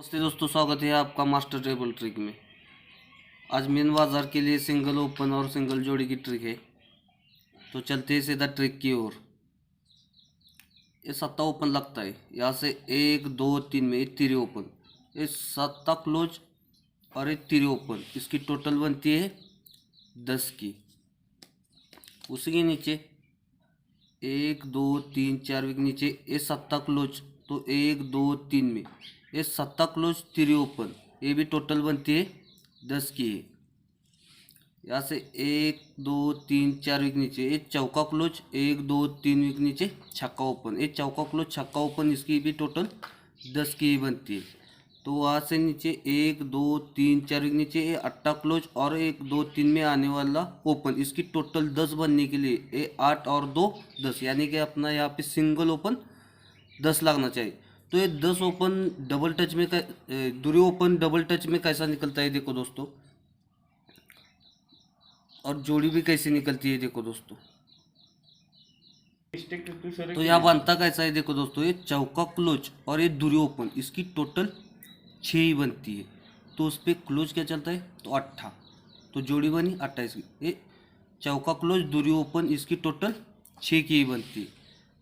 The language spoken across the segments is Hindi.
नमस्ते दोस्तों, स्वागत है आपका मास्टर टेबल ट्रिक में। आज मेन बाजार के लिए सिंगल ओपन और सिंगल जोड़ी की ट्रिक है। तो चलते हैं सीधा ट्रिक की ओर। ये सत्ता ओपन लगता है, यहाँ से 1 2 3 में ये तीरे ओपन, ये सत्ता क्लोज और ये तीरे ओपन, इसकी टोटल बनती है 10 की। उसी के नीचे 1 2 3 4 के नीचे ये सत्ता क्लोज, तो 1 2 3 में ये सत्ता क्लोज तीरे ओपन, ये भी टोटल बनती है 10 की है। यहाँ से 1 2 3 4 वीक नीचे ये चौका क्लोज, 1 2 3 वीक नीचे छक्का ओपन, ये चौका क्लोज छक्का ओपन, इसकी भी टोटल 10 की ही बनती है। तो वहाँ से नीचे 1 2 3 4 वीक नीचे ये अट्टा क्लोज और 1 2 3 में आने वाला ओपन, इसकी टोटल 10 बनने के लिए ये 8 और 2 10, यानी कि अपना यहाँ पे सिंगल ओपन 10 लगना चाहिए। तो ये 10 ओपन डबल टच में दूरी ओपन डबल टच में कैसा निकलता है देखो दोस्तों, और जोड़ी भी कैसे निकलती है देखो दोस्तों। तो यहाँ बनता कैसा है देखो दोस्तों, ये चौका क्लोज और ये दूरी ओपन, इसकी टोटल 6 ही बनती है। तो उस पर क्लोज क्या चलता है, तो 8, तो जोड़ी बनी 28 की। ये चौका क्लोज दूरी ओपन, इसकी टोटल 6 की ही बनती है।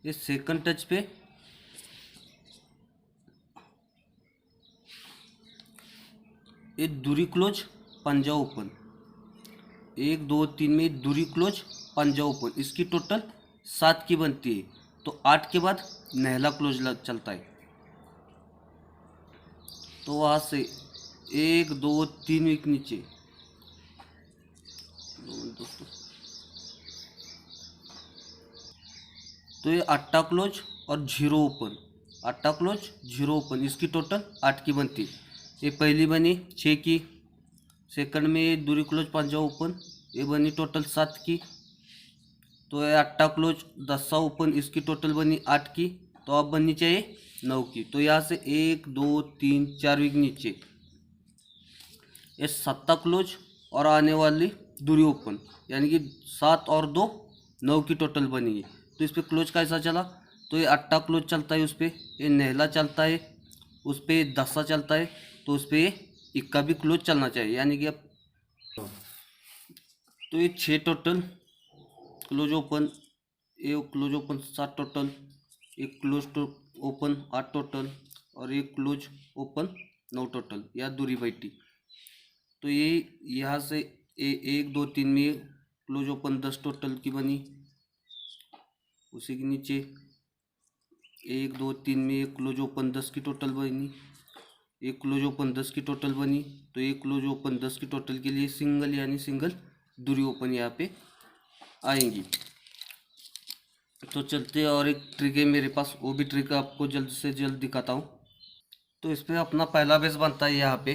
ये सेकंड टच पे ये दूरी क्लोज पंजा ओपन, 1 2 3 में दूरी क्लोज पंजा ओपन, इसकी टोटल 7 की बनती है। तो 8 के बाद नहला क्लोज चलता है। तो वहाँ से 1 2 3 वीक नीचे दोस्तों, तो ये अट्टा क्लोज और 0 ओपन, अट्टा क्लोज 0 ओपन, इसकी टोटल 8 की बनती है। ये पहली बनी 6 की, सेकंड में ये दूरी क्लोज पंजा ओपन, ये बनी टोटल 7 की। तो ये अट्टा क्लोज 10 ओपन, इसकी टोटल बनी 8 की। तो अब बननी चाहिए 9 की। तो यहाँ से 1 2 3 4 वीक नीचे ये सत्ता क्लोज और आने वाली दूरी ओपन, यानी कि 7 और 2 9 की टोटल बनेगी। तो इस पर क्लोज कैसा चला, तो ये अट्टा क्लोज चलता है, उस पर ये नहला चलता है, उस पर दसा चलता है, तो उस पर ये इक्का भी क्लोज चलना चाहिए, यानी कि अब तो ये 6 टोटल क्लोज ओपन, ये क्लोज ओपन 7 टोटल, एक क्लोज ओपन 8 टोटल और एक क्लोज ओपन 9 टोटल, या दूरी बैठी। तो ये यहाँ से 1 2 3 में क्लोज ओपन 10 टोटल की बनी। उसी के नीचे 1 2 3 में एक क्लोज ओपन 10 की टोटल बनी, एक क्लोज ओपन 10 की टोटल बनी। तो एक क्लोज ओपन 10 की टोटल के लिए सिंगल, यानी सिंगल दूरी ओपन यहाँ पे आएंगी। तो चलते हैं, और एक ट्रिक है मेरे पास, वो भी ट्रिक आपको जल्द से जल्द दिखाता हूँ। तो इस पर अपना पहला बेस बनता है, यहाँ पे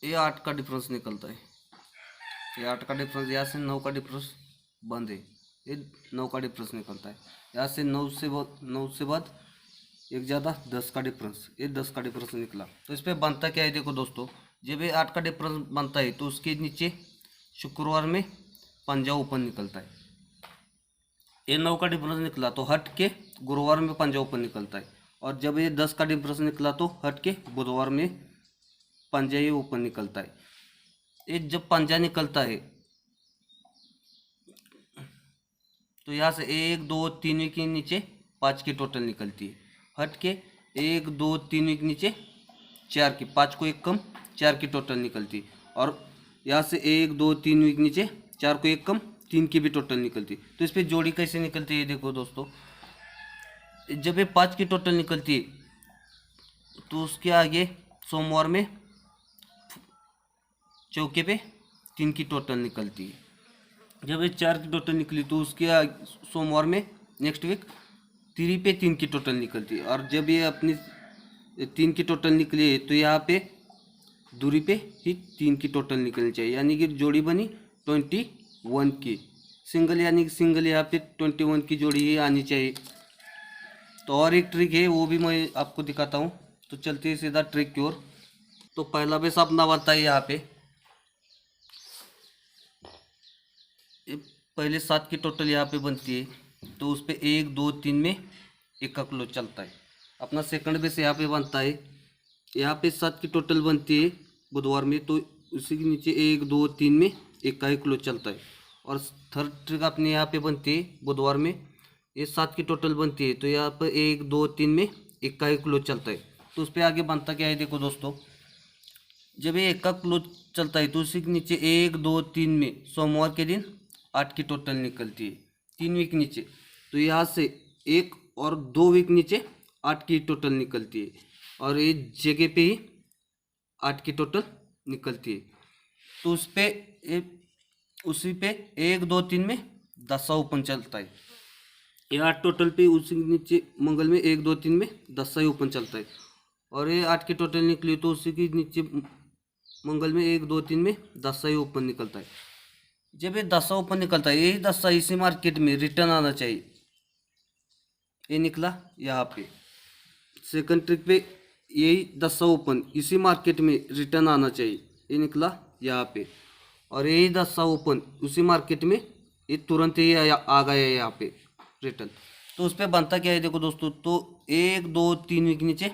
ये 8 का डिफरेंस निकलता है। ये 8 का डिफरेंस, यहाँ से 9 का डिफरेंस बंद है, ये 9 का डिफरेंस निकलता है। यहाँ से 9 से बाद एक ज़्यादा 10 का डिफरेंस, ये 10 का डिफरेंस निकला। तो इस पर बनता क्या है देखो दोस्तों, जब ये 8 का डिफरेंस बनता है तो उसके नीचे शुक्रवार में पंजा ओपन निकलता है। ये 9 का डिफरेंस निकला तो हट के गुरुवार में पंजा ओपन निकलता है, और जब ये 10 का डिफरेंस निकला तो हट के बुधवार में पंजा ही ओपन निकलता है। ये जब पंजा निकलता है तो यहाँ से 1 2 3 के नीचे 5 की टोटल निकलती है, हट के 1 2 3 के नीचे 4 की, 5 को एक कम 4 की टोटल निकलती है। और यहाँ से 1 2 3 के नीचे 4 को एक कम 3 की भी टोटल निकलती है। तो इस पर जोड़ी कैसे निकलती है देखो दोस्तों, जब ये 5 की टोटल निकलती है तो उसके आगे सोमवार में चौके पे 3 की टोटल निकलती है। जब ये 4 की टोटल निकली तो उसके सोमवार में नेक्स्ट वीक 3 पे 3 की टोटल निकलती है। और जब ये अपनी 3 की टोटल निकली है तो यहाँ पे दूरी पे ही 3 की टोटल निकलनी चाहिए, यानी कि जोड़ी बनी 21 की। सिंगल, यानी कि सिंगल यहाँ पे 21 की जोड़ी ही आनी चाहिए। तो और एक ट्रिक है, वो भी मैं आपको दिखाता हूँ। तो चलते हैं सीधा ट्रिक की ओर। तो पहला बेस अपना बनता है यहाँ पे, पहले 7 की टोटल यहाँ पे बनती है, तो उस पर 1 2 3 में एक का क्लोज चलता है। अपना सेकंड बेस यहाँ पे बनता है। यहाँ पे 7 की टोटल बनती है बुधवार में, तो उसी के नीचे 1 2 3 में एक का ही क्लोज चलता है। और थर्ड ट्रिक अपने यहाँ पे बनती है बुधवार में, ये 7 की टोटल बनती है, तो यहाँ पर 1 2 3 में एक का ही क्लोज चलता है। तो उस पर आगे बनता क्या है देखो दोस्तों, जब ये एक का क्लोज चलता है तो उसी के नीचे 1 2 3 में सोमवार के दिन 8 की टोटल निकलती है 3 वीक नीचे। तो यहाँ से 1 और 2 वीक नीचे 8 की टोटल निकलती है, और ये जगह पे ही 8 की टोटल निकलती है। तो उस पर उसी पे 1 2 3 में 10 ओपन चलता है। ये 8 टोटल पे उसी के नीचे मंगल में 1 2 3 में 10 ओपन चलता है, और ये 8 की टोटल निकली तो उसी के नीचे मंगल में 1 2 3 में 10 ओपन निकलता है। जब ये 10 ओपन निकलता है, यही 10 इसी मार्केट में रिटर्न आना चाहिए। ये निकला यहाँ पे सेकंड ट्रिक पे, यही 10 ओपन इसी मार्केट में रिटर्न आना चाहिए। ये निकला यहाँ पे, और यही 10 ओपन उसी मार्केट में ये तुरंत ही आ गया है यहाँ पे रिटर्न। तो उस पर बनता क्या है देखो दोस्तों, तो 1 2 3 वीक नीचे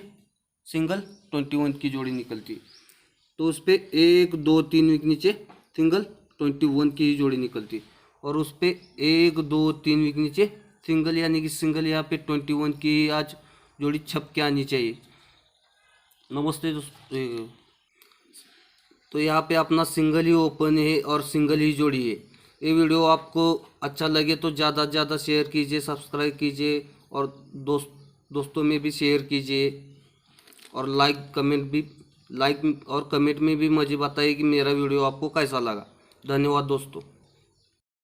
सिंगल 21 की जोड़ी निकलती है। तो उस पर 1 2 3 वीक नीचे सिंगल 21 की ही जोड़ी निकलती है, और उस पर 1 2 3 वीक नीचे सिंगल, यानी कि सिंगल यहाँ पे 21 की आज जोड़ी छप के आनी चाहिए। नमस्ते दोस्तों, तो यहाँ पे अपना सिंगल ही ओपन है और सिंगल ही जोड़ी है। ये वीडियो आपको अच्छा लगे तो ज़्यादा से ज़्यादा शेयर कीजिए, सब्सक्राइब कीजिए, और दोस्तों में भी शेयर कीजिए, और लाइक और कमेंट में भी मुझे बताइए कि मेरा वीडियो आपको कैसा लगा। धन्यवाद दोस्तों।